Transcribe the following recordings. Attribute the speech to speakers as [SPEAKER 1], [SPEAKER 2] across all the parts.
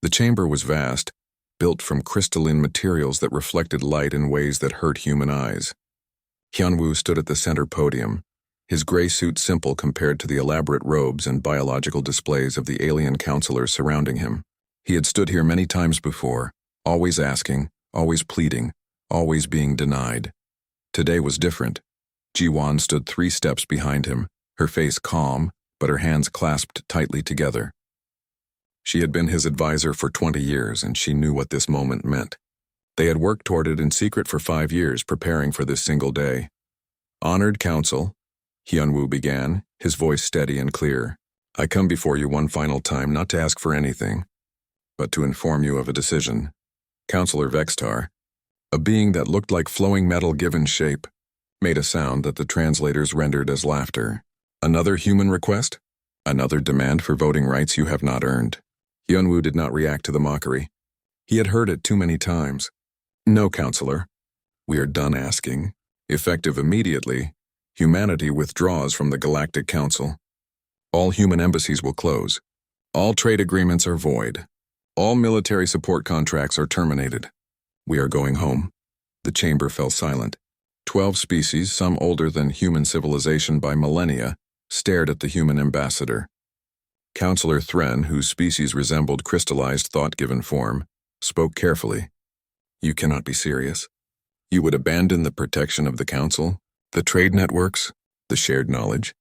[SPEAKER 1] The chamber was vast, built from crystalline materials that reflected light in ways that hurt human eyes. Hyunwoo stood at the center podium, his gray suit simple compared to the elaborate robes and biological displays of the alien counselors surrounding him. He had stood here many times before, always asking, always pleading, always being denied. Today was different. Ji-won stood 3 steps behind him, her face calm, but her hands clasped tightly together. She had been his advisor for 20 years, and she knew what this moment meant. They had worked toward it in secret for 5 years, preparing for this single day. "Honored Council," Hyunwoo began, his voice steady and clear. "I come before you one final time not to ask for anything, but to inform you of a decision. Counselor Vextar, a being that looked like flowing metal given shape, made a sound that the translators rendered as laughter. Another human request? Another demand for voting rights you have not earned." Hyunwoo did not react to the mockery. He had heard it too many times. "No, Counselor. We are done asking. Effective immediately, humanity withdraws from the Galactic Council. All human embassies will close. All trade agreements are void. All military support contracts are terminated. We are going home." The chamber fell silent. 12 species, some older than human civilization by millennia, stared at the human ambassador. Counselor Thren, whose species resembled crystallized thought-given form, spoke carefully. "You cannot be serious. You would abandon the protection of the Council, the trade networks, the shared knowledge?"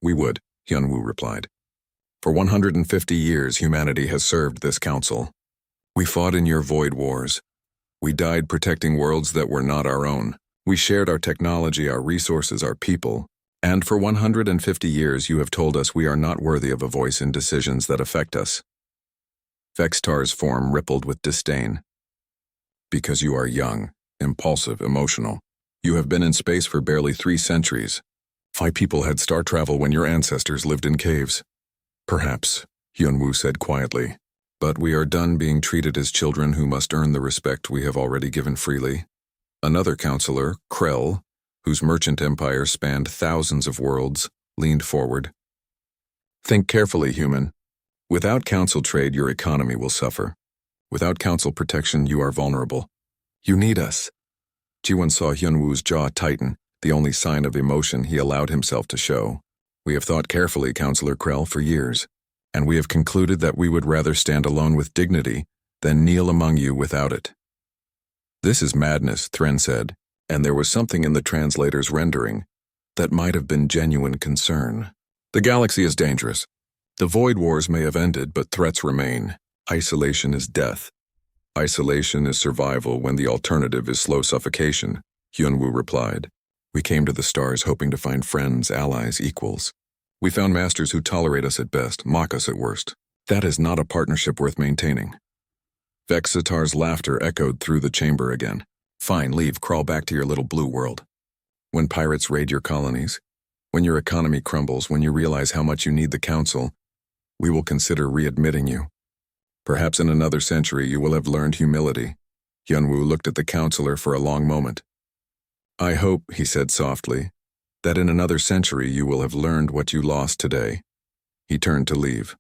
[SPEAKER 1] "We would," Hyunwoo replied. "For 150 years humanity has served this Council. We fought in your void wars. We died protecting worlds that were not our own. We shared our technology, our resources, our people. And for 150 years you have told us we are not worthy of a voice in decisions that affect us." Vextar's form rippled with disdain. "Because you are young, impulsive, emotional. You have been in space for barely 3 centuries. 5 people had star travel when your ancestors lived in caves." "Perhaps," Hyunwoo said quietly, "but we are done being treated as children who must earn the respect we have already given freely." Another counselor, Krell, whose merchant empire spanned thousands of worlds, leaned forward. "Think carefully, human. Without council trade, your economy will suffer. Without council protection, you are vulnerable. You need us." Ji-won saw Hyunwoo's jaw tighten, the only sign of emotion he allowed himself to show. "We have thought carefully, Counselor Krell, for years, and we have concluded that we would rather stand alone with dignity than kneel among you without it." "This is madness," Thren said, and there was something in the translator's rendering that might have been genuine concern. "The galaxy is dangerous. The void wars may have ended, but threats remain. Isolation is death. Isolation is survival when the alternative is slow suffocation," Hyunwoo replied. "We came to the stars hoping to find friends, allies, equals. We found masters who tolerate us at best, mock us at worst. That is not a partnership worth maintaining." Vextar's laughter echoed through the chamber again. "Fine, leave, crawl back to your little blue world. When pirates raid your colonies, when your economy crumbles, when you realize how much you need the Council, we will consider readmitting you. Perhaps in another century you will have learned humility." Hyunwoo looked at the counselor for a long moment. "I hope," he said softly, "that in another century you will have learned what you lost today." He turned to leave.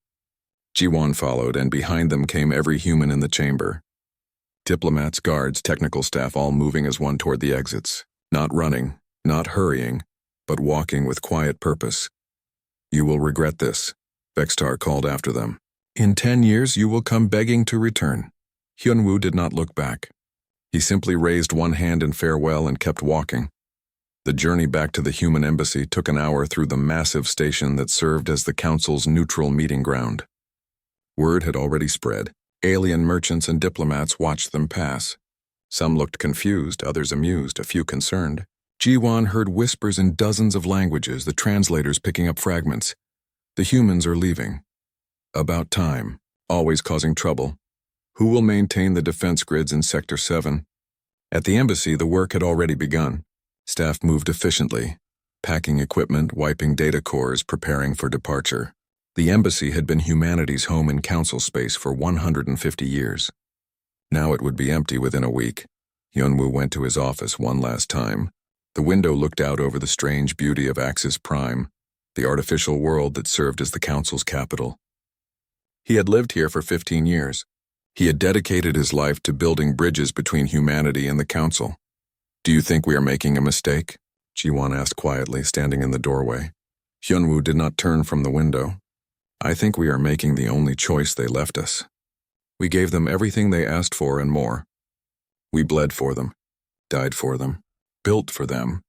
[SPEAKER 1] Ji-won followed, and behind them came every human in the chamber. Diplomats, guards, technical staff, all moving as one toward the exits. Not running, not hurrying, but walking with quiet purpose. "You will regret this," Vextar called after them. "In 10 years you will come begging to return." Hyunwoo did not look back. He simply raised one hand in farewell and kept walking. The journey back to the human embassy took an hour through the massive station that served as the Council's neutral meeting ground. Word had already spread. Alien merchants and diplomats watched them pass. Some looked confused, others amused, a few concerned. Ji-won heard whispers in dozens of languages, the translators picking up fragments. The humans are leaving. About time, always causing trouble. Who will maintain the defense grids in Sector 7? At the embassy, the work had already begun. Staff moved efficiently, packing equipment, wiping data cores, preparing for departure. The embassy had been humanity's home in council space for 150 years. Now it would be empty within a week. Hyunwoo went to his office one last time. The window looked out over the strange beauty of Axis Prime, the artificial world that served as the council's capital. He had lived here for 15 years, He had dedicated his life to building bridges between humanity and the Council. "Do you think we are making a mistake?" Ji-won asked quietly, standing in the doorway. Hyunwoo did not turn from the window. "I think we are making the only choice they left us. We gave them everything they asked for and more. We bled for them, died for them, built for them,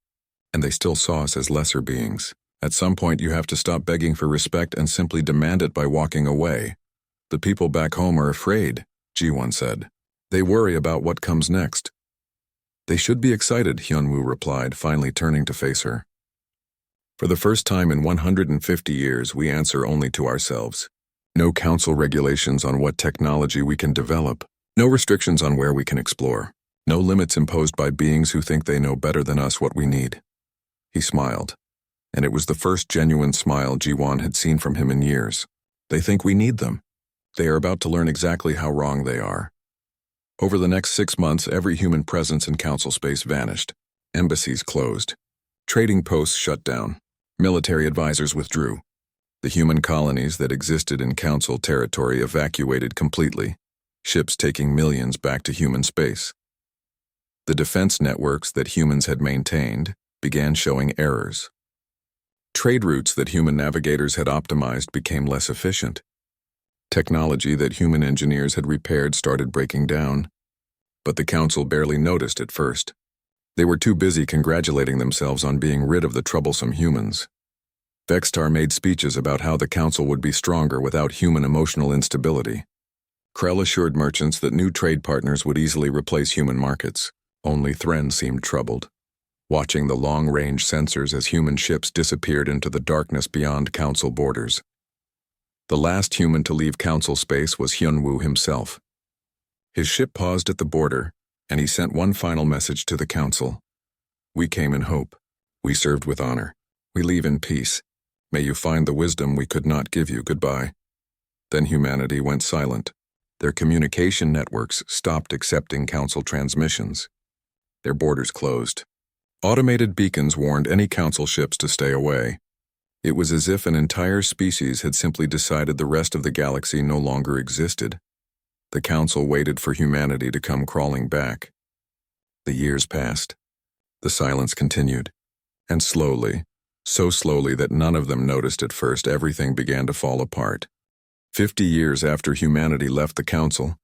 [SPEAKER 1] and they still saw us as lesser beings. At some point you have to stop begging for respect and simply demand it by walking away. The people back home are afraid," Ji-won said. "They worry about what comes next." "They should be excited," Hyunwoo replied, finally turning to face her. "For the first time in 150 years, we answer only to ourselves. No council regulations on what technology we can develop. No restrictions on where we can explore. No limits imposed by beings who think they know better than us what we need." He smiled, and it was the first genuine smile Ji-won had seen from him in years. "They think we need them. They are about to learn exactly how wrong they are." Over the next 6 months, every human presence in council space vanished. Embassies closed. Trading posts shut down. Military advisors withdrew. The human colonies that existed in council territory evacuated completely, ships taking millions back to human space. The defense networks that humans had maintained began showing errors. Trade routes that human navigators had optimized became less efficient. Technology that human engineers had repaired started breaking down, but the council barely noticed at first. They were too busy congratulating themselves on being rid of the troublesome humans. Vextar made speeches about how the council would be stronger without human emotional instability. Krell assured merchants that new trade partners would easily replace human markets. Only Thren seemed troubled, watching the long-range sensors as human ships disappeared into the darkness beyond council borders. The last human to leave council space was Hyunwoo himself. His ship paused at the border, and he sent one final message to the council. "We came in hope. We served with honor. We leave in peace. May you find the wisdom we could not give you. Goodbye." Then humanity went silent. Their communication networks stopped accepting council transmissions. Their borders closed. Automated beacons warned any council ships to stay away. It was as if an entire species had simply decided the rest of the galaxy no longer existed. The council waited for humanity to come crawling back. The years passed. The silence continued. And slowly, so slowly that none of them noticed at first, everything began to fall apart. 50 years after humanity left the council,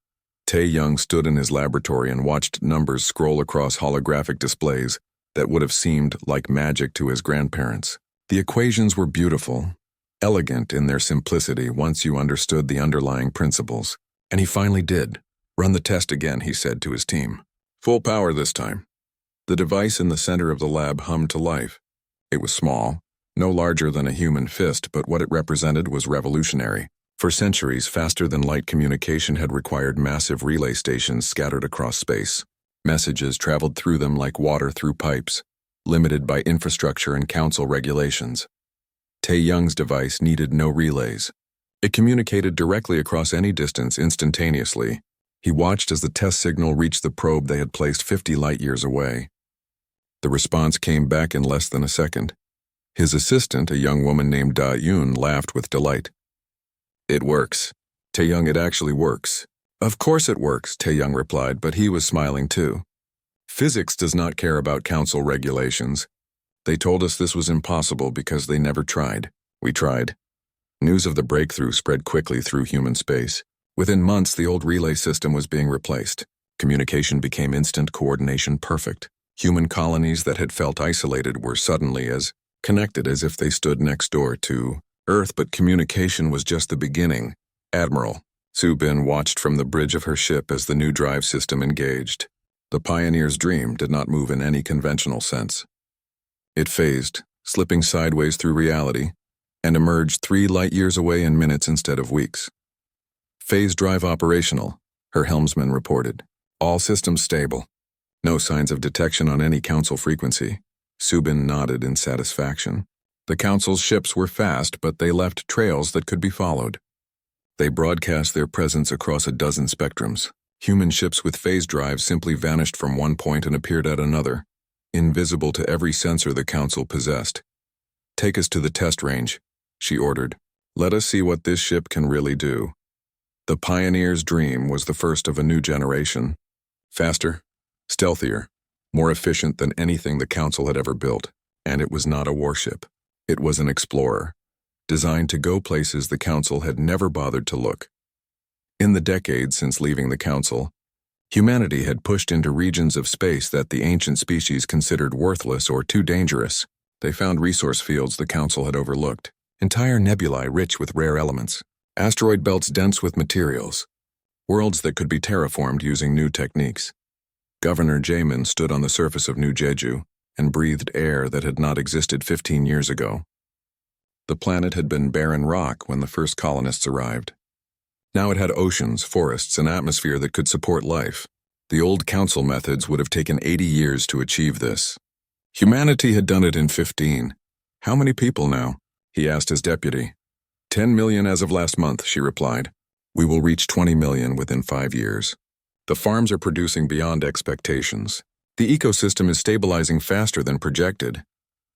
[SPEAKER 1] Tae-young stood in his laboratory and watched numbers scroll across holographic displays that would have seemed like magic to his grandparents. The equations were beautiful, elegant in their simplicity once you understood the underlying principles. And he finally did. "Run the test again," he said to his team. "Full power this time." The device in the center of the lab hummed to life. It was small, no larger than a human fist, but what it represented was revolutionary. For centuries, faster-than-light communication had required massive relay stations scattered across space. Messages traveled through them like water through pipes, limited by infrastructure and council regulations. Tae-young's device needed no relays. It communicated directly across any distance instantaneously. He watched as the test signal reached the probe they had placed 50 light-years away. The response came back in less than a second. His assistant, a young woman named Da-yoon, laughed with delight. "It works. Tae-young, it actually works." "Of course it works," Tae-young replied, but he was smiling too. "Physics does not care about council regulations. They told us this was impossible because they never tried. We tried." News of the breakthrough spread quickly through human space. Within months, the old relay system was being replaced. Communication became instant, coordination perfect. Human colonies that had felt isolated were suddenly as connected as if they stood next door to Earth, but communication was just the beginning. Admiral Su-bin watched from the bridge of her ship as the new drive system engaged. The pioneer's dream did not move in any conventional sense. It phased, slipping sideways through reality, and emerged 3 light-years away in minutes instead of weeks. "Phase drive operational," her helmsman reported. "All systems stable. No signs of detection on any council frequency." Su-bin nodded in satisfaction. The council's ships were fast, but they left trails that could be followed. They broadcast their presence across a dozen spectrums. Human ships with phase drives simply vanished from one point and appeared at another, invisible to every sensor the council possessed. "Take us to the test range," she ordered. "Let us see what this ship can really do." The pioneer's dream was the first of a new generation. Faster, stealthier, more efficient than anything the Council had ever built. And it was not a warship. It was an explorer, designed to go places the Council had never bothered to look. In the decades since leaving the Council, humanity had pushed into regions of space that the ancient species considered worthless or too dangerous. They found resource fields the Council had overlooked, entire nebulae rich with rare elements, asteroid belts dense with materials, worlds that could be terraformed using new techniques. Governor Jamin stood on the surface of New Jeju and breathed air that had not existed 15 years ago. The planet had been barren rock when the first colonists arrived. Now it had oceans, forests, and atmosphere that could support life. The old Council methods would have taken 80 years to achieve this. Humanity had done it in 15. How many people now? He asked his deputy. 10 million as of last month, she replied. We will reach 20 million within 5 years. The farms are producing beyond expectations. The ecosystem is stabilizing faster than projected.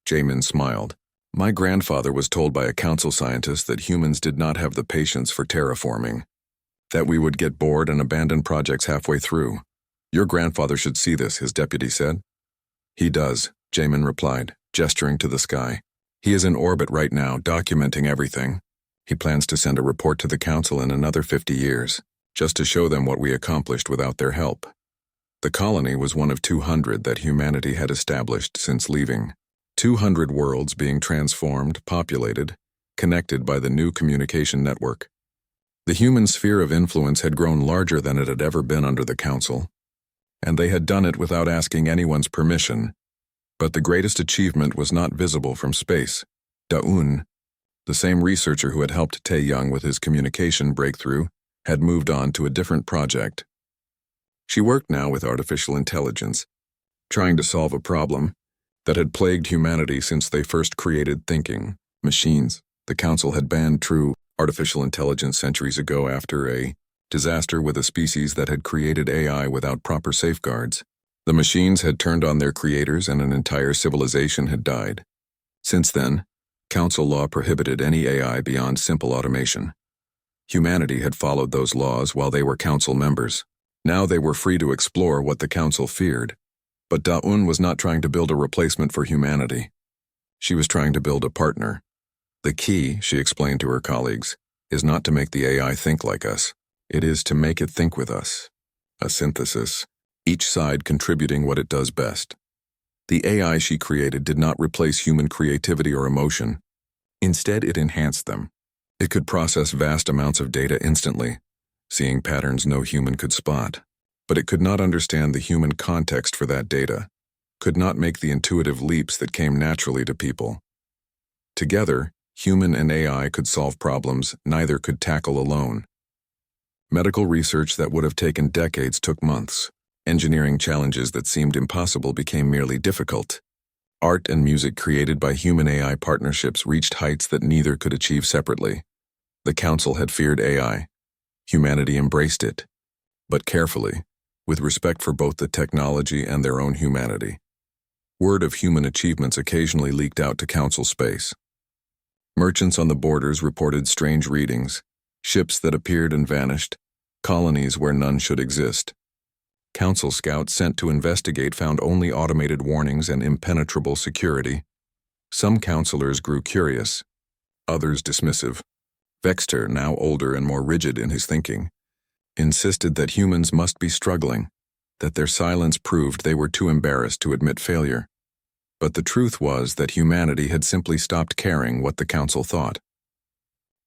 [SPEAKER 1] Jamin smiled. My grandfather was told by a Council scientist that humans did not have the patience for terraforming, that we would get bored and abandon projects halfway through. Your grandfather should see this, his deputy said. He does, Jamin replied, gesturing to the sky. He is in orbit right now, documenting everything. He plans to send a report to the Council in another 50 years, just to show them what we accomplished without their help. The colony was one of 200 that humanity had established since leaving. 200 worlds being transformed, populated, connected by the new communication network. The human sphere of influence had grown larger than it had ever been under the Council, and they had done it without asking anyone's permission. But the greatest achievement was not visible from space. Daun, the same researcher who had helped Tae-young with his communication breakthrough, had moved on to a different project. She worked now with artificial intelligence, trying to solve a problem that had plagued humanity since they first created thinking machines. The Council had banned true artificial intelligence centuries ago after a disaster with a species that had created AI without proper safeguards. The machines had turned on their creators and an entire civilization had died. Since then, Council law prohibited any AI beyond simple automation. Humanity had followed those laws while they were Council members. Now they were free to explore what the Council feared. But Daun was not trying to build a replacement for humanity. She was trying to build a partner. The key, she explained to her colleagues, is not to make the AI think like us. It is to make it think with us. A synthesis, each side contributing what it does best. The AI she created did not replace human creativity or emotion. Instead, it enhanced them. It could process vast amounts of data instantly, seeing patterns no human could spot. But it could not understand the human context for that data, could not make the intuitive leaps that came naturally to people. Together, human and AI could solve problems neither could tackle alone. Medical research that would have taken decades took months. Engineering challenges that seemed impossible became merely difficult. Art and music created by human-AI partnerships reached heights that neither could achieve separately. The Council had feared AI. Humanity embraced it, but carefully, with respect for both the technology and their own humanity. Word of human achievements occasionally leaked out to Council space. Merchants on the borders reported strange readings, ships that appeared and vanished, colonies where none should exist. Council scouts sent to investigate found only automated warnings and impenetrable security. Some counselors grew curious, others dismissive. Vexter, now older and more rigid in his thinking, insisted that humans must be struggling, that their silence proved they were too embarrassed to admit failure. But the truth was that humanity had simply stopped caring what the Council thought.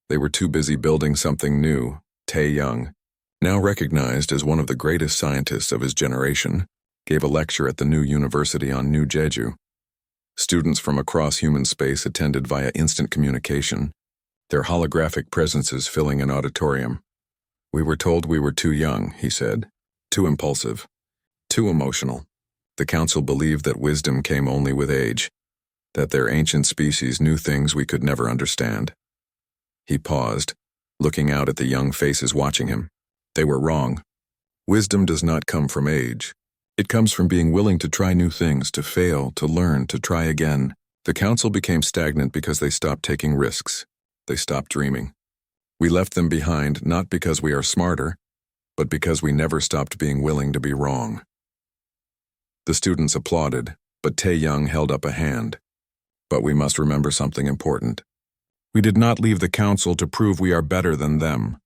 [SPEAKER 1] They were too busy building something new. Tae-young, now recognized as one of the greatest scientists of his generation, gave a lecture at the new university on New Jeju. Students from across human space attended via instant communication, their holographic presences filling an auditorium. We were told we were too young, he said, too impulsive, too emotional. The Council believed that wisdom came only with age, that their ancient species knew things we could never understand. He paused, looking out at the young faces watching him. They were wrong. Wisdom does not come from age. It comes from being willing to try new things, to fail, to learn, to try again. The Council became stagnant because they stopped taking risks. They stopped dreaming. We left them behind not because we are smarter, but because we never stopped being willing to be wrong. The students applauded, but Tae-young held up a hand. But we must remember something important. We did not leave the council to prove we are better than them.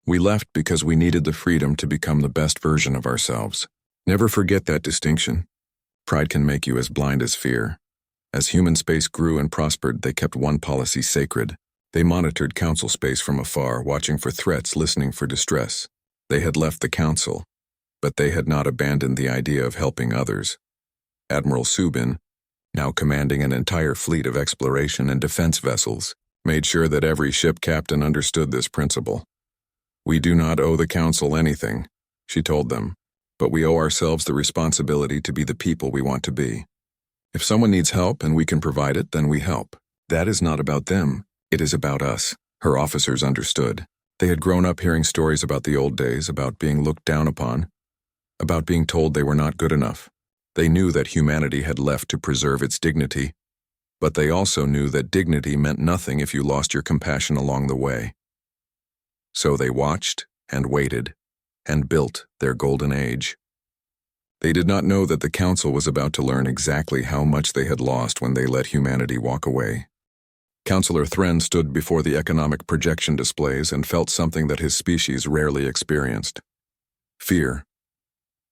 [SPEAKER 1] We left because we needed the freedom to become the best version of ourselves. Never forget that distinction. Pride can make you as blind as fear. As human space grew and prospered, they kept one policy sacred. They monitored council space from afar, watching for threats, listening for distress. They had left the council, but they had not abandoned the idea of helping others. Admiral Subin, now commanding an entire fleet of exploration and defense vessels, made sure that every ship captain understood this principle. We do not owe the council anything, she told them, but we owe ourselves the responsibility to be the people we want to be. If someone needs help and we can provide it, then we help. That is not about them, it is about us. Her officers understood. They had grown up hearing stories about the old days, about being looked down upon, about being told they were not good enough. They knew that humanity had left to preserve its dignity, but they also knew that dignity meant nothing if you lost your compassion along the way. So they watched and waited and built their golden age. They did not know that the council was about to learn exactly how much they had lost when they let humanity walk away. Councillor Thren stood before the economic projection displays and felt something that his species rarely experienced. Fear.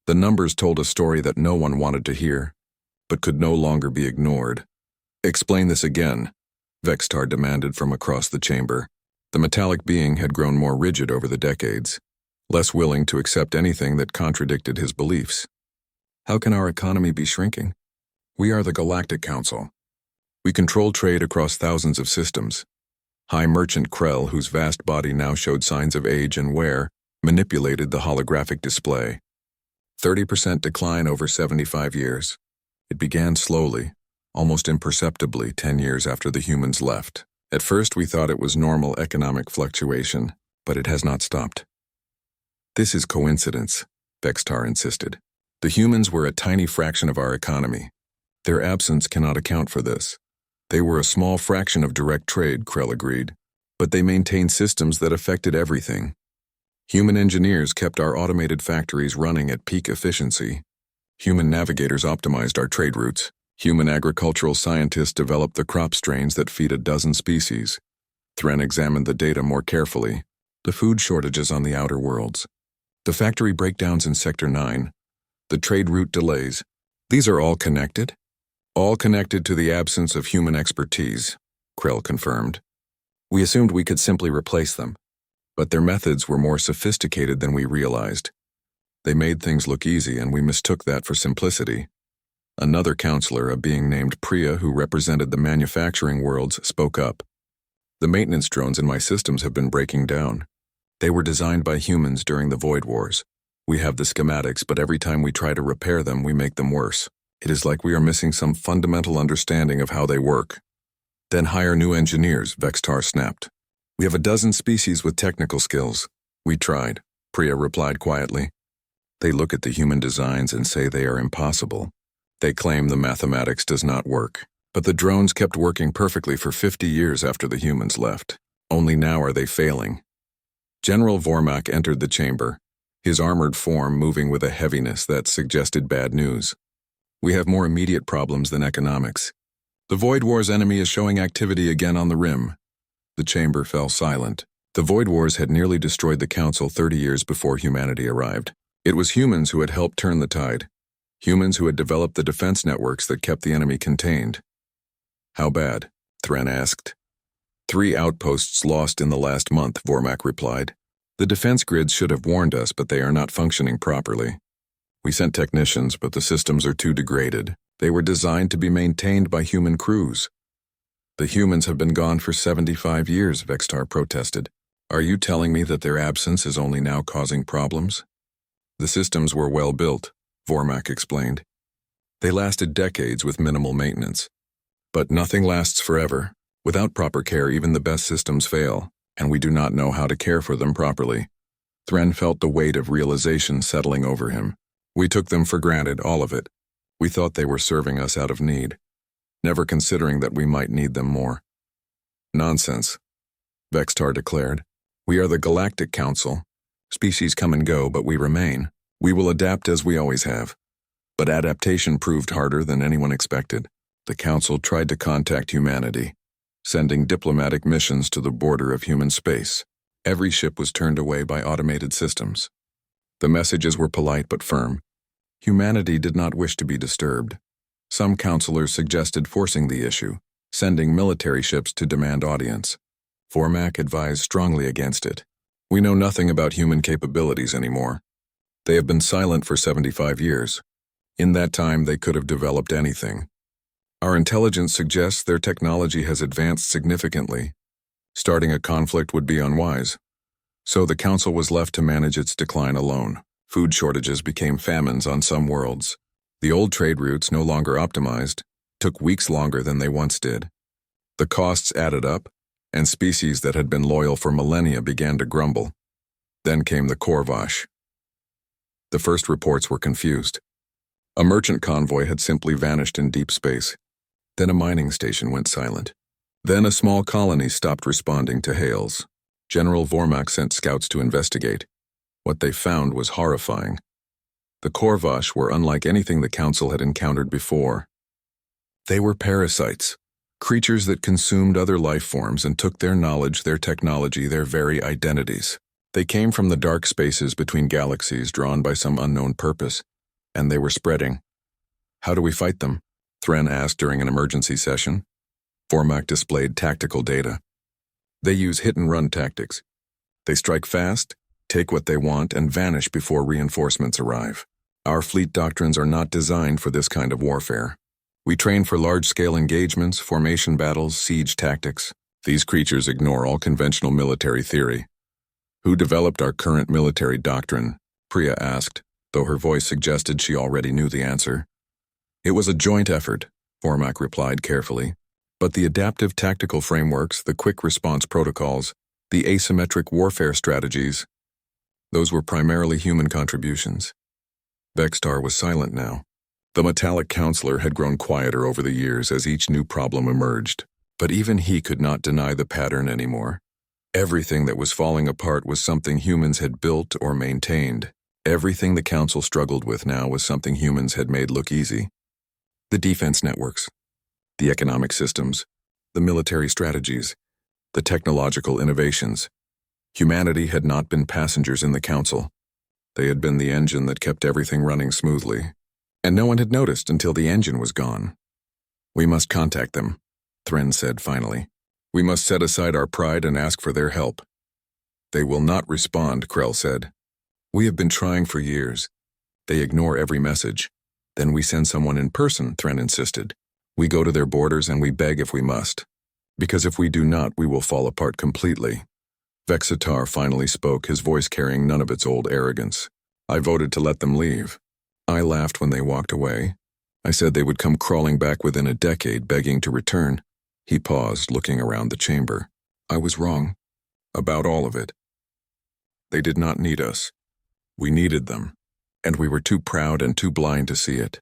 [SPEAKER 1] The numbers told a story that no one wanted to hear, but could no longer be ignored. Explain this again, Vextar demanded from across the chamber. The metallic being had grown more rigid over the decades, less willing to accept anything that contradicted his beliefs. How can our economy be shrinking? We are the Galactic Council. We control trade across thousands of systems. High Merchant Krell, whose vast body now showed signs of age and wear, manipulated the holographic display. 30% decline over 75 years. It began slowly, almost imperceptibly 10 years after the humans left. At first we thought it was normal economic fluctuation, but it has not stopped. This is coincidence, Vextar insisted. The humans were a tiny fraction of our economy. Their absence cannot account for this. They were a small fraction of direct trade, Krell agreed, but they maintained systems that affected everything. Human engineers kept our automated factories running at peak efficiency. Human navigators optimized our trade routes. Human agricultural scientists developed the crop strains that feed a dozen species. Thren examined the data more carefully. The food shortages on the outer worlds. The factory breakdowns in Sector 9. The trade route delays. These are all connected? All connected to the absence of human expertise, Krell confirmed. We assumed we could simply replace them. But their methods were more sophisticated than we realized. They made things look easy, and we mistook that for simplicity. Another counselor, a being named Priya who represented the manufacturing worlds, spoke up. The maintenance drones in my systems have been breaking down. They were designed by humans during the Void Wars. We have the schematics, but every time we try to repair them, we make them worse. It is like we are missing some fundamental understanding of how they work. Then hire new engineers, Vextar snapped. We have a dozen species with technical skills. We tried, Priya replied quietly. They look at the human designs and say they are impossible. They claim the mathematics does not work. But the drones kept working perfectly for 50 years after the humans left. Only now are they failing. General Vormak entered the chamber, his armored form moving with a heaviness that suggested bad news. We have more immediate problems than economics. The Void War's enemy is showing activity again on the rim. The chamber fell silent. The Void Wars had nearly destroyed the Council 30 years before humanity arrived. It was humans who had helped turn the tide. Humans who had developed the defense networks that kept the enemy contained. How bad? Thren asked. 3 outposts lost in the last month, Vormak replied. The defense grids should have warned us, but they are not functioning properly. We sent technicians, but the systems are too degraded. They were designed to be maintained by human crews. The humans have been gone for 75 years, Vextar protested. Are you telling me that their absence is only now causing problems? The systems were well built, Vormak explained. They lasted decades with minimal maintenance. But nothing lasts forever. Without proper care, even the best systems fail, and we do not know how to care for them properly. Thren felt the weight of realization settling over him. We took them for granted, all of it. We thought they were serving us out of need, never considering that we might need them more. Nonsense, Vextar declared. We are the Galactic Council. Species come and go, but we remain. We will adapt as we always have. But adaptation proved harder than anyone expected. The Council tried to contact humanity, sending diplomatic missions to the border of human space. Every ship was turned away by automated systems. The messages were polite but firm. Humanity did not wish to be disturbed. Some counselors suggested forcing the issue, sending military ships to demand audience. Formac advised strongly against it. We know nothing about human capabilities anymore. They have been silent for 75 years. In that time, they could have developed anything. Our intelligence suggests their technology has advanced significantly. Starting a conflict would be unwise. So the Council was left to manage its decline alone. Food shortages became famines on some worlds. The old trade routes, no longer optimized, took weeks longer than they once did. The costs added up, and species that had been loyal for millennia began to grumble. Then came the Corvash. The first reports were confused. A merchant convoy had simply vanished in deep space. Then a mining station went silent. Then a small colony stopped responding to hails. General Vormak sent scouts to investigate. What they found was horrifying. The Corvash were unlike anything the Council had encountered before. They were parasites, creatures that consumed other life forms and took their knowledge, their technology, their very identities. They came from the dark spaces between galaxies drawn by some unknown purpose, and they were spreading. How do we fight them? Thren asked during an emergency session. Formac displayed tactical data. They use hit-and-run tactics. They strike fast, take what they want, and vanish before reinforcements arrive. Our fleet doctrines are not designed for this kind of warfare. We train for large-scale engagements, formation battles, siege tactics. These creatures ignore all conventional military theory. Who developed our current military doctrine? Priya asked, though her voice suggested she already knew the answer. It was a joint effort, Formac replied carefully. But the adaptive tactical frameworks, the quick response protocols, the asymmetric warfare strategies, those were primarily human contributions. Vextar was silent now. The metallic counselor had grown quieter over the years as each new problem emerged, but even he could not deny the pattern anymore. Everything that was falling apart was something humans had built or maintained. Everything the Council struggled with now was something humans had made look easy. The defense networks, the economic systems, the military strategies, the technological innovations. Humanity had not been passengers in the Council. They had been the engine that kept everything running smoothly. And no one had noticed until the engine was gone. We must contact them, Thren said finally. We must set aside our pride and ask for their help. They will not respond, Krell said. We have been trying for years. They ignore every message. Then we send someone in person, Thren insisted. We go to their borders and we beg if we must. Because if we do not, we will fall apart completely. Vexitar finally spoke, his voice carrying none of its old arrogance. I voted to let them leave. I laughed when they walked away. I said they would come crawling back within a decade, begging to return. He paused, looking around the chamber. I was wrong. About all of it. They did not need us. We needed them. And we were too proud and too blind to see it.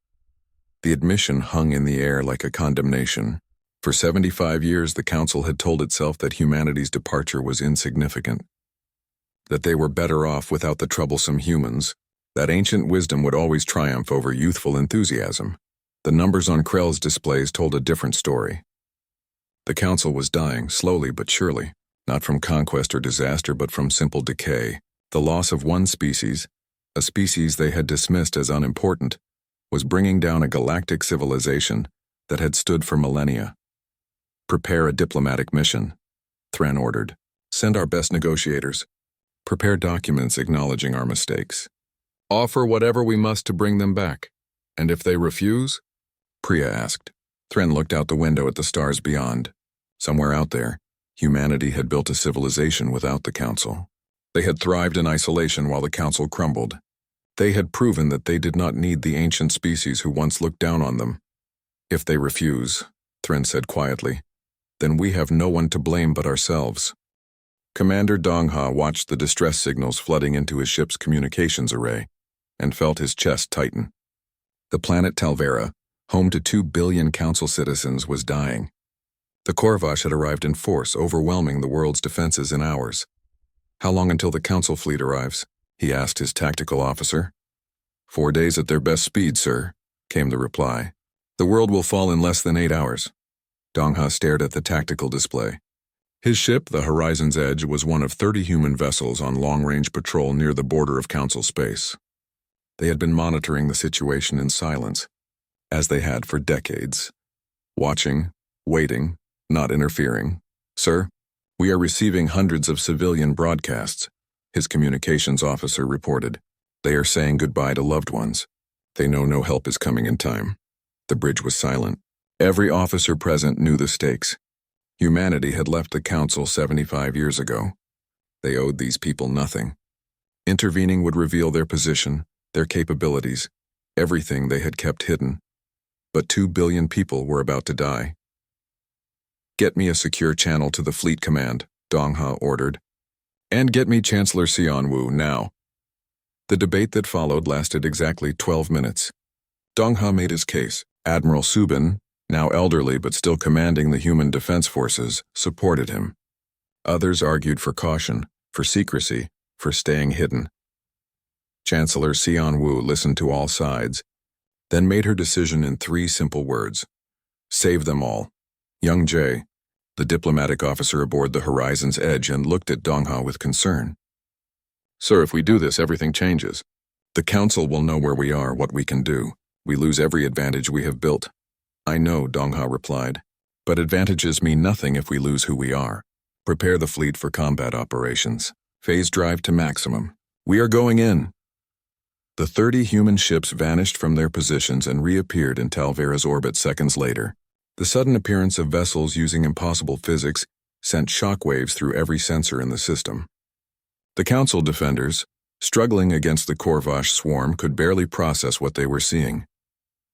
[SPEAKER 1] The admission hung in the air like a condemnation. For 75 years, the Council had told itself that humanity's departure was insignificant. That they were better off without the troublesome humans. That ancient wisdom would always triumph over youthful enthusiasm. The numbers on Krell's displays told a different story. The Council was dying, slowly but surely, not from conquest or disaster but from simple decay. The loss of one species, a species they had dismissed as unimportant, was bringing down a galactic civilization that had stood for millennia. Prepare a diplomatic mission, Thren ordered. Send our best negotiators. Prepare documents acknowledging our mistakes. Offer whatever we must to bring them back. And if they refuse? Priya asked. Thren looked out the window at the stars beyond. Somewhere out there, humanity had built a civilization without the Council. They had thrived in isolation while the Council crumbled. They had proven that they did not need the ancient species who once looked down on them. If they refuse, Thren said quietly, then we have no one to blame but ourselves. Commander Dongha watched the distress signals flooding into his ship's communications array and felt his chest tighten. The planet Talvera, home to 2 billion Council citizens, was dying. The Corvash had arrived in force, overwhelming the world's defenses in hours. How long until the council fleet arrives? He asked his tactical officer. 4 days at their best speed, sir, came the reply. The world will fall in less than 8 hours. Dongha stared at the tactical display. His ship, the Horizon's Edge, was one of 30 human vessels on long-range patrol near the border of council space. They had been monitoring the situation in silence, as they had for decades. Watching, waiting, not interfering. Sir, we are receiving hundreds of civilian broadcasts, his communications officer reported. They are saying goodbye to loved ones. They know no help is coming in time. The bridge was silent. Every officer present knew the stakes. Humanity had left the council 75 years ago. They owed these people nothing. Intervening would reveal their position, their capabilities, everything they had kept hidden. But 2 billion people were about to die. Get me a secure channel to the fleet command, Dongha ordered. And get me Chancellor Xianwu now. The debate that followed lasted exactly 12 minutes. Dongha made his case. Admiral Subin, now elderly but still commanding the human defense forces, supported him. Others argued for caution, for secrecy, for staying hidden. Chancellor Xianwu listened to all sides, then made her decision in 3 simple words. Save them all. Young Jae, the diplomatic officer aboard the Horizon's Edge, and looked at Dongha with concern. Sir, if we do this, everything changes. The council will know where we are, what we can do. We lose every advantage we have built. I know, Dongha replied, but advantages mean nothing if we lose who we are. Prepare the fleet for combat operations. Phase drive to maximum. We are going in. The 30 human ships vanished from their positions and reappeared in Talvera's orbit seconds later. The sudden appearance of vessels using impossible physics sent shockwaves through every sensor in the system. The council defenders, struggling against the Korvash swarm, could barely process what they were seeing.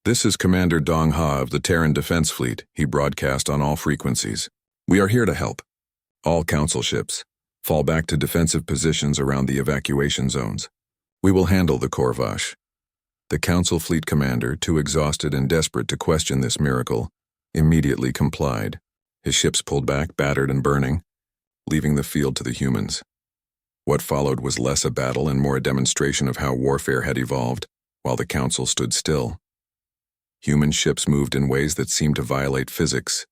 [SPEAKER 1] This is Commander Dongha of the Terran Defense Fleet, he broadcast on all frequencies. We are here to help. All council ships, fall back to defensive positions around the evacuation zones. We will handle the Korvash. The council fleet commander, too exhausted and desperate to question this miracle, immediately complied. His ships pulled back, battered and burning, leaving the field to the humans. What followed was less a battle and more a demonstration of how warfare had evolved, while the council stood still. Human ships moved in ways that seemed to violate physics.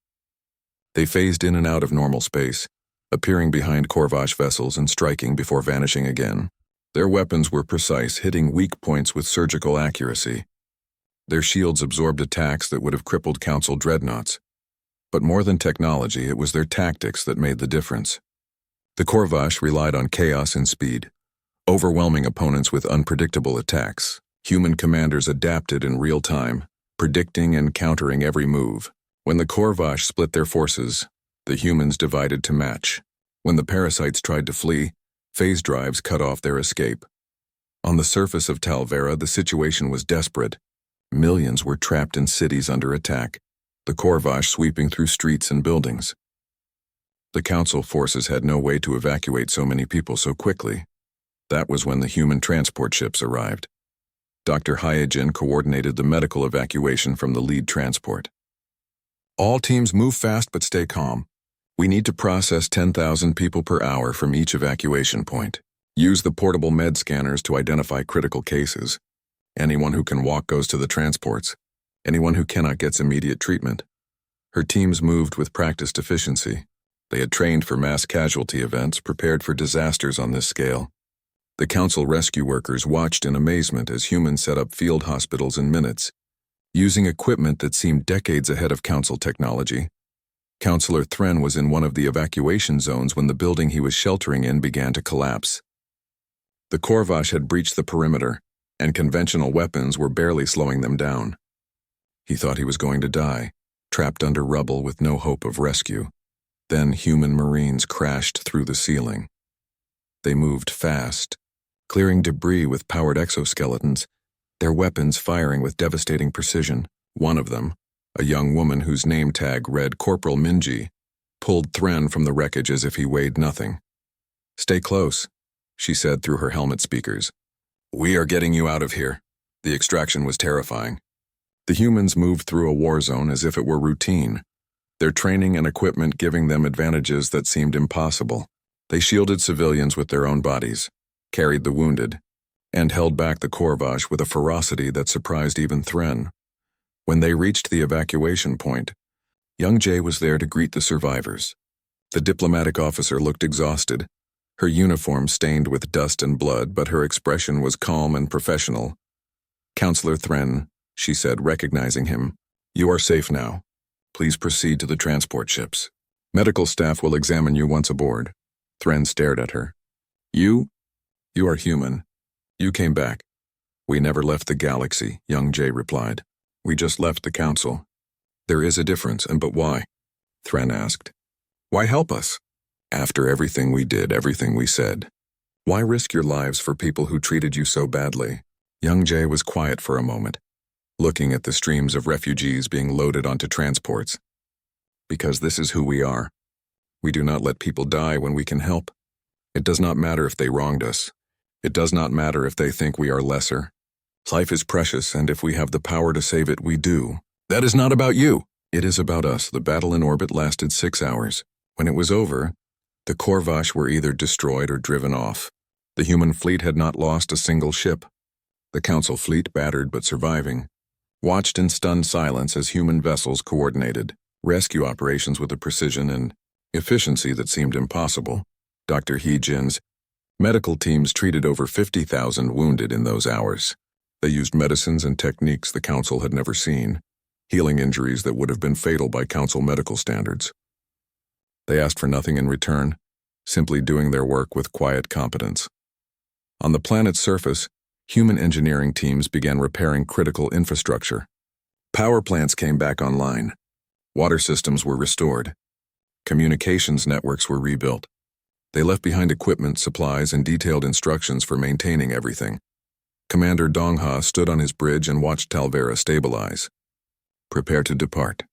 [SPEAKER 1] They phased in and out of normal space, appearing behind Korvash vessels and striking before vanishing again. Their weapons were precise, hitting weak points with surgical accuracy. Their shields absorbed attacks that would have crippled council dreadnoughts. But more than technology, it was their tactics that made the difference. The Korvash relied on chaos and speed, overwhelming opponents with unpredictable attacks. Human commanders adapted in real time, predicting and countering every move. When the Korvash split their forces, the humans divided to match. When the parasites tried to flee, phase drives cut off their escape. On the surface of Talvera, the situation was desperate. Millions were trapped in cities under attack, the Korvash sweeping through streets and buildings. The council forces had no way to evacuate so many people so quickly. That was when the human transport ships arrived. Dr. Hyojin coordinated the medical evacuation from the lead transport. All teams move fast but stay calm. We need to process 10,000 people per hour from each evacuation point. Use the portable med scanners to identify critical cases. Anyone who can walk goes to the transports. Anyone who cannot gets immediate treatment. Her teams moved with practiced efficiency. They had trained for mass casualty events, prepared for disasters on this scale. The council rescue workers watched in amazement as humans set up field hospitals in minutes, using equipment that seemed decades ahead of council technology. Councillor Thren was in one of the evacuation zones when the building he was sheltering in began to collapse. The Korvash had breached the perimeter, and conventional weapons were barely slowing them down. He thought he was going to die, trapped under rubble with no hope of rescue. Then human Marines crashed through the ceiling. They moved fast, clearing debris with powered exoskeletons, their weapons firing with devastating precision. One of them, a young woman whose name tag read Corporal Minji, pulled Thren from the wreckage as if he weighed nothing. "Stay close," she said through her helmet speakers. "We are getting you out of here." The extraction was terrifying. The humans moved through a war zone as if it were routine, their training and equipment giving them advantages that seemed impossible. They shielded civilians with their own bodies, carried the wounded, and held back the Corvash with a ferocity that surprised even Thren. When they reached the evacuation point, young Jay was there to greet the survivors. The diplomatic officer looked exhausted, her uniform stained with dust and blood, but her expression was calm and professional. "Counselor Thren," she said, recognizing him, "you are safe now. Please proceed to the transport ships. Medical staff will examine you once aboard." Thren stared at her. You are human. You came back." "We never left the galaxy," young Jay replied. "We just left the council." "There is a difference, and but why?" Thren asked. "Why help us? After everything we did, everything we said. Why risk your lives for people who treated you so badly?" Young Jay was quiet for a moment, looking at the streams of refugees being loaded onto transports. "Because this is who we are. We do not let people die when we can help. It does not matter if they wronged us. It does not matter if they think we are lesser. Life is precious, and if we have the power to save it, we do." "That is not about you." "It is about us." The battle in orbit lasted 6 hours. When it was over, the Corvash were either destroyed or driven off. The human fleet had not lost a single ship. The Council fleet, battered but surviving, watched in stunned silence as human vessels coordinated rescue operations with a precision and efficiency that seemed impossible. Dr. He Jin's medical teams treated over 50,000 wounded in those hours. They used medicines and techniques the Council had never seen, healing injuries that would have been fatal by Council medical standards. They asked for nothing in return, simply doing their work with quiet competence. On the planet's surface, human engineering teams began repairing critical infrastructure. Power plants came back online. Water systems were restored. Communications networks were rebuilt. They left behind equipment, supplies, and detailed instructions for maintaining everything. Commander Dongha stood on his bridge and watched Talvera stabilize. "Prepare to depart.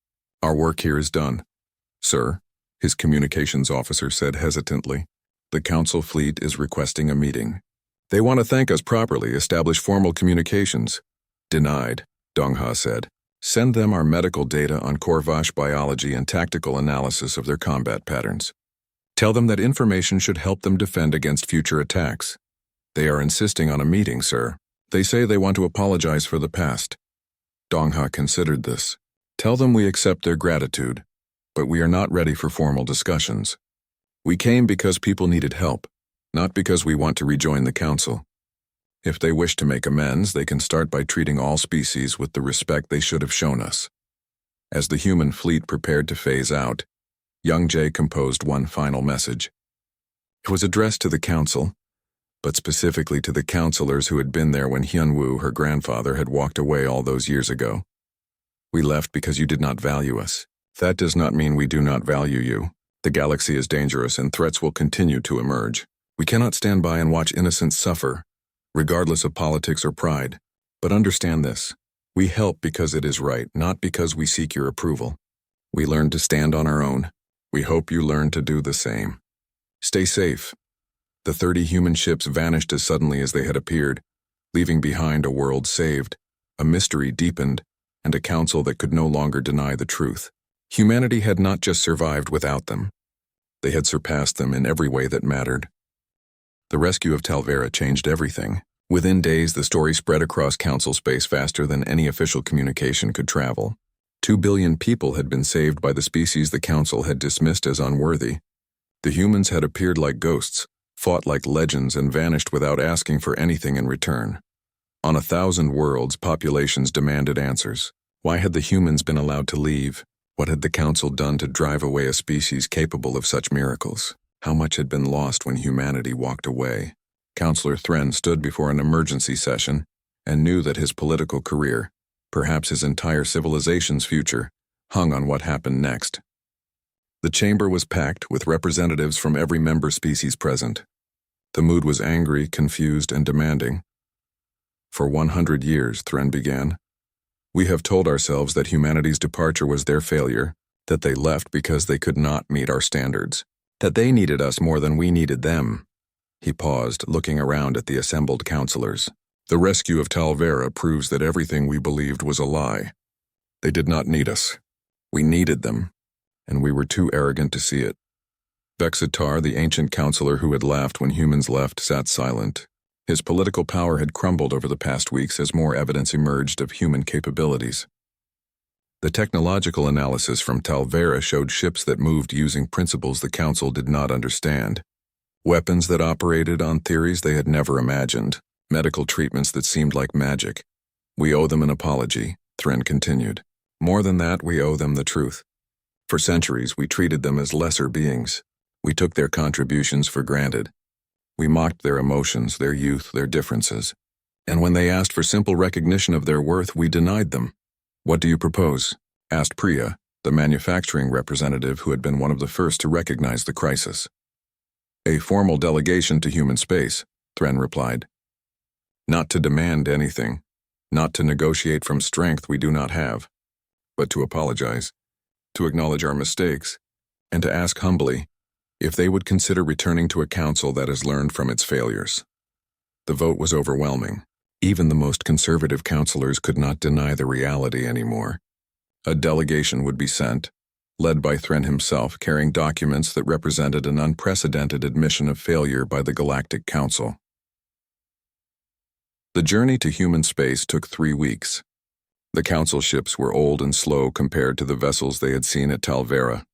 [SPEAKER 1] Our work here is done." "Sir," his communications officer said hesitantly, "the Council fleet is requesting a meeting. They want to thank us properly, establish formal communications." "Denied," Dongha said. "Send them our medical data on Corvash biology and tactical analysis of their combat patterns. Tell them that information should help them defend against future attacks." "They are insisting on a meeting, sir. They say they want to apologize for the past." Dongha considered this. "Tell them we accept their gratitude, but we are not ready for formal discussions. We came because people needed help, not because we want to rejoin the Council. If they wish to make amends, they can start by treating all species with the respect they should have shown us." As the human fleet prepared to phase out, young Jay composed one final message. It was addressed to the Council, but specifically to the counselors who had been there when Hyunwoo, her grandfather, had walked away all those years ago. "We left because you did not value us. That does not mean we do not value you. The galaxy is dangerous and threats will continue to emerge. We cannot stand by and watch innocents suffer, regardless of politics or pride. But understand this. We help because it is right, not because we seek your approval. We learned to stand on our own. We hope you learn to do the same. Stay safe." The 30 human ships vanished as suddenly as they had appeared, leaving behind a world saved, a mystery deepened, and a council that could no longer deny the truth. Humanity had not just survived without them. They had surpassed them in every way that mattered. The rescue of Talvera changed everything. Within days, the story spread across Council space faster than any official communication could travel. 2 billion people had been saved by the species the Council had dismissed as unworthy. The humans had appeared like ghosts, fought like legends, and vanished without asking for anything in return. On 1,000 worlds, populations demanded answers. Why had the humans been allowed to leave? What had the Council done to drive away a species capable of such miracles? How much had been lost when humanity walked away? Counselor Thren stood before an emergency session and knew that his political career, perhaps his entire civilization's future, hung on what happened next. The chamber was packed with representatives from every member species present. The mood was angry, confused, and demanding. "For 100 years, Thren began, we have told ourselves that humanity's departure was their failure, that they left because they could not meet our standards, that they needed us more than we needed them." He paused, looking around at the assembled counselors. "The rescue of Talvera proves that everything we believed was a lie. They did not need us. We needed them, and we were too arrogant to see it. Vexitar, the ancient counselor who had laughed when humans left, sat silent. His political power had crumbled over the past weeks as more evidence emerged of human capabilities. The technological analysis from Terra showed ships that moved using principles the Council did not understand. Weapons that operated on theories they had never imagined. Medical treatments that seemed like magic. We owe them an apology, Thren continued. More than that, we owe them the truth. For centuries, we treated them as lesser beings. We took their contributions for granted. We mocked their emotions, their youth, their differences. And when they asked for simple recognition of their worth, we denied them. What do you propose? Asked Priya, the manufacturing representative who had been one of the first to recognize the crisis. A formal delegation to human space, Thren replied. Not to demand anything, not to negotiate from strength we do not have, but to apologize, to acknowledge our mistakes, and to ask humbly if they would consider returning to a council that has learned from its failures. The vote was overwhelming. Even the most conservative counselors could not deny the reality anymore. A delegation would be sent, led by Thren himself, carrying documents that represented an unprecedented admission of failure by the Galactic Council. The journey to human space took 3 weeks. The council ships were old and slow compared to the vessels they had seen at Terra.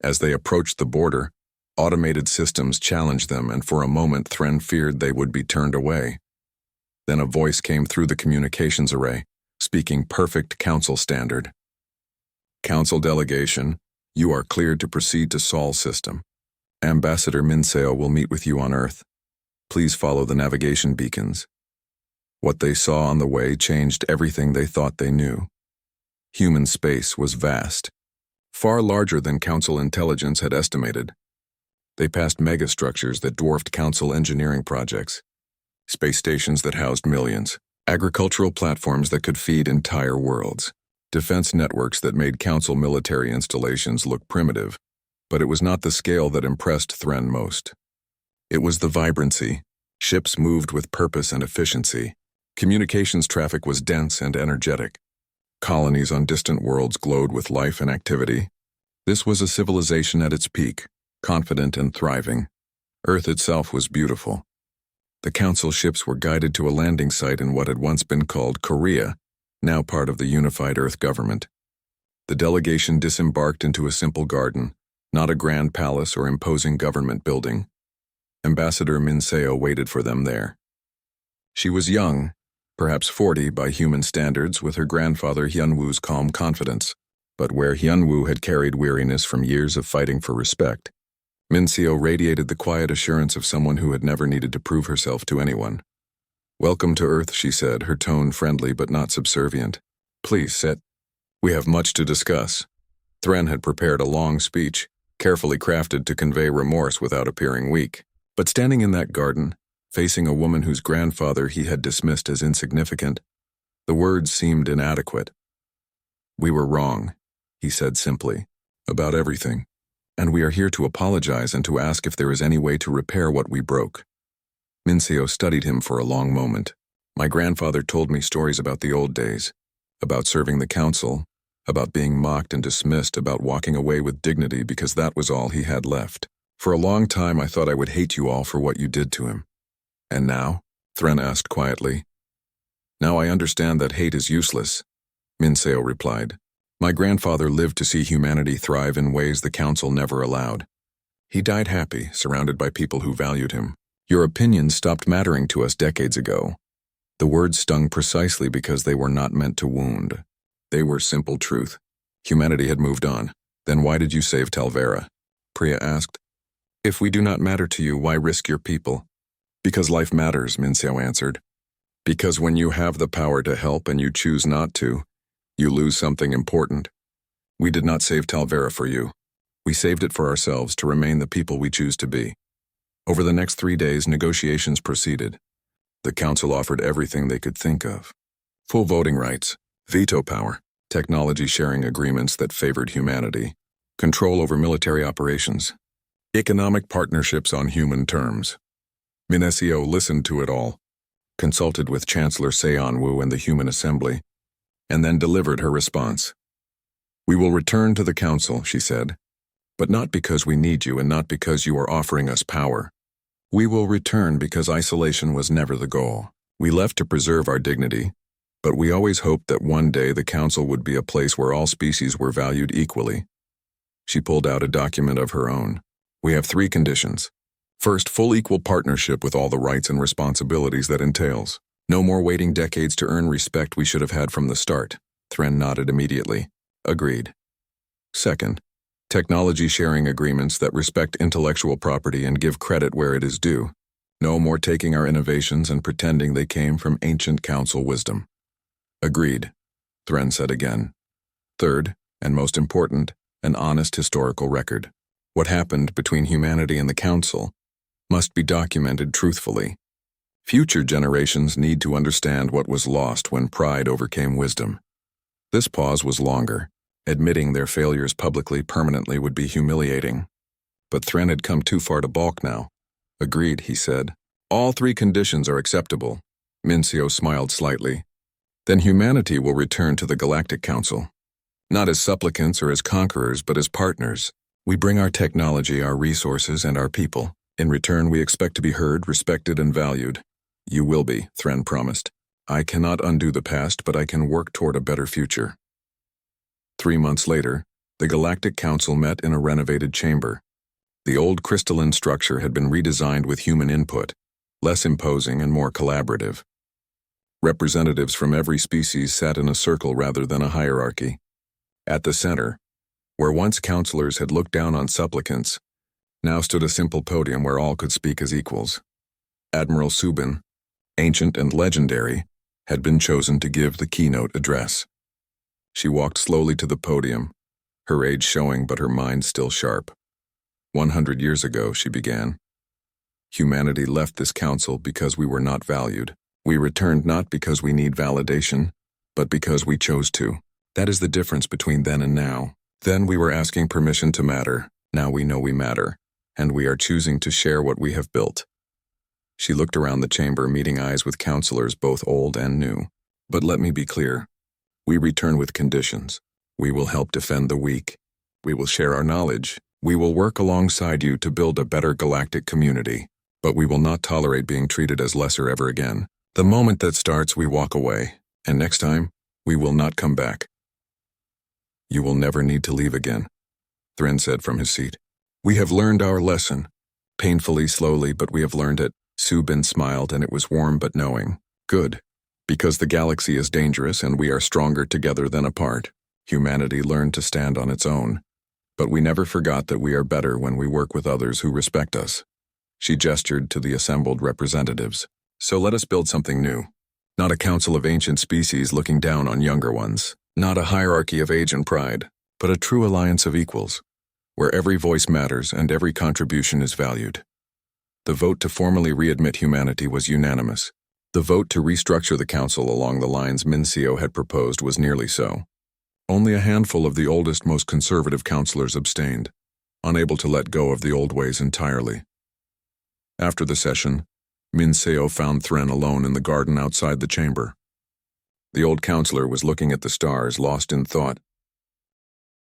[SPEAKER 1] As they approached the border, automated systems challenged them, and for a moment Thren feared they would be turned away. Then a voice came through the communications array, speaking perfect council standard. Council delegation, you are cleared to proceed to Sol system. Ambassador Minseo will meet with you on Earth. Please follow the navigation beacons. What they saw on the way changed everything they thought they knew. Human space was vast, far larger than Council intelligence had estimated. They passed megastructures that dwarfed Council engineering projects, space stations that housed millions, agricultural platforms that could feed entire worlds, defense networks that made Council military installations look primitive. But it was not the scale that impressed Thren most. It was the vibrancy. Ships moved with purpose and efficiency. Communications traffic was dense and energetic. Colonies on distant worlds glowed with life and activity. This was a civilization at its peak, confident and thriving. Earth itself was beautiful. The Council ships were guided to a landing site in what had once been called Korea, now part of the unified Earth government. The delegation disembarked into a simple garden, not a grand palace or imposing government building. Ambassador Minseo waited for them there. She was young, perhaps 40 by human standards, with her grandfather Hyunwoo's calm confidence. But where Hyunwoo had carried weariness from years of fighting for respect, Minseo radiated the quiet assurance of someone who had never needed to prove herself to anyone. Welcome to Earth, she said, her tone friendly but not subservient. Please sit. We have much to discuss. Thren had prepared a long speech, carefully crafted to convey remorse without appearing weak. But standing in that garden, facing a woman whose grandfather he had dismissed as insignificant, the words seemed inadequate. We were wrong, he said simply, about everything, and we are here to apologize and to ask if there is any way to repair what we broke. Minseo studied him for a long moment. My grandfather told me stories about the old days, about serving the council, about being mocked and dismissed, about walking away with dignity because that was all he had left. For a long time I thought I would hate you all for what you did to him. And now? Thren asked quietly. Now I understand that hate is useless, Minseo replied. My grandfather lived to see humanity thrive in ways the council never allowed. He died happy, surrounded by people who valued him. Your opinions stopped mattering to us decades ago. The words stung precisely because they were not meant to wound. They were simple truth. Humanity had moved on. Then why did you save Terra? Priya asked. If we do not matter to you, why risk your people? Because life matters, Minseo answered. Because when you have the power to help and you choose not to, you lose something important. We did not save Terra for you. We saved it for ourselves to remain the people we choose to be. Over the next 3 days, negotiations proceeded. The council offered everything they could think of. Full voting rights, veto power, technology sharing agreements that favored humanity, control over military operations, economic partnerships on human terms. Minseo listened to it all, consulted with Chancellor Seonwoo and the Human Assembly, and then delivered her response. We will return to the council, she said. But not because we need you and not because you are offering us power. We will return because isolation was never the goal. We left to preserve our dignity, but we always hoped that one day the council would be a place where all species were valued equally. She pulled out a document of her own. We have 3 conditions. First, full equal partnership with all the rights and responsibilities that entails. No more waiting decades to earn respect we should have had from the start. Thren nodded immediately. Agreed. Second, technology sharing agreements that respect intellectual property and give credit where it is due. No more taking our innovations and pretending they came from ancient council wisdom. Agreed, Thren said again. Third, and most important, an honest historical record. What happened between humanity and the council must be documented truthfully. Future generations need to understand what was lost when pride overcame wisdom. This pause was longer. Admitting their failures publicly permanently would be humiliating. But Thren had come too far to balk now. Agreed, he said. All 3 conditions are acceptable. Mincio smiled slightly. Then humanity will return to the Galactic Council. Not as supplicants or as conquerors, but as partners. We bring our technology, our resources, and our people. In return, we expect to be heard, respected, and valued. You will be, Thren promised. I cannot undo the past, but I can work toward a better future. 3 months later, the Galactic Council met in a renovated chamber. The old crystalline structure had been redesigned with human input, less imposing and more collaborative. Representatives from every species sat in a circle rather than a hierarchy. At the center, where once counselors had looked down on supplicants, now stood a simple podium where all could speak as equals. Admiral Subin, ancient and legendary, had been chosen to give the keynote address. She walked slowly to the podium, her age showing but her mind still sharp. 100 years ago, she began. Humanity left this council because we were not valued. We returned not because we need validation, but because we chose to. That is the difference between then and now. Then we were asking permission to matter. Now we know we matter, and we are choosing to share what we have built. She looked around the chamber, meeting eyes with counselors both old and new. But let me be clear. We return with conditions. We will help defend the weak. We will share our knowledge. We will work alongside you to build a better galactic community. But we will not tolerate being treated as lesser ever again. The moment that starts, we walk away. And next time, we will not come back. You will never need to leave again, Thren said from his seat. We have learned our lesson. Painfully, slowly, but we have learned it. Subin smiled, and it was warm but knowing. Good. Because the galaxy is dangerous and we are stronger together than apart. Humanity learned to stand on its own. But we never forgot that we are better when we work with others who respect us. She gestured to the assembled representatives. So let us build something new. Not a council of ancient species looking down on younger ones. Not a hierarchy of age and pride, but a true alliance of equals, where every voice matters and every contribution is valued. The vote to formally readmit humanity was unanimous. The vote to restructure the council along the lines Mincio had proposed was nearly so. Only a handful of the oldest, most conservative counselors abstained, unable to let go of the old ways entirely. After the session, Mincio found Thren alone in the garden outside the chamber. The old counselor was looking at the stars, lost in thought.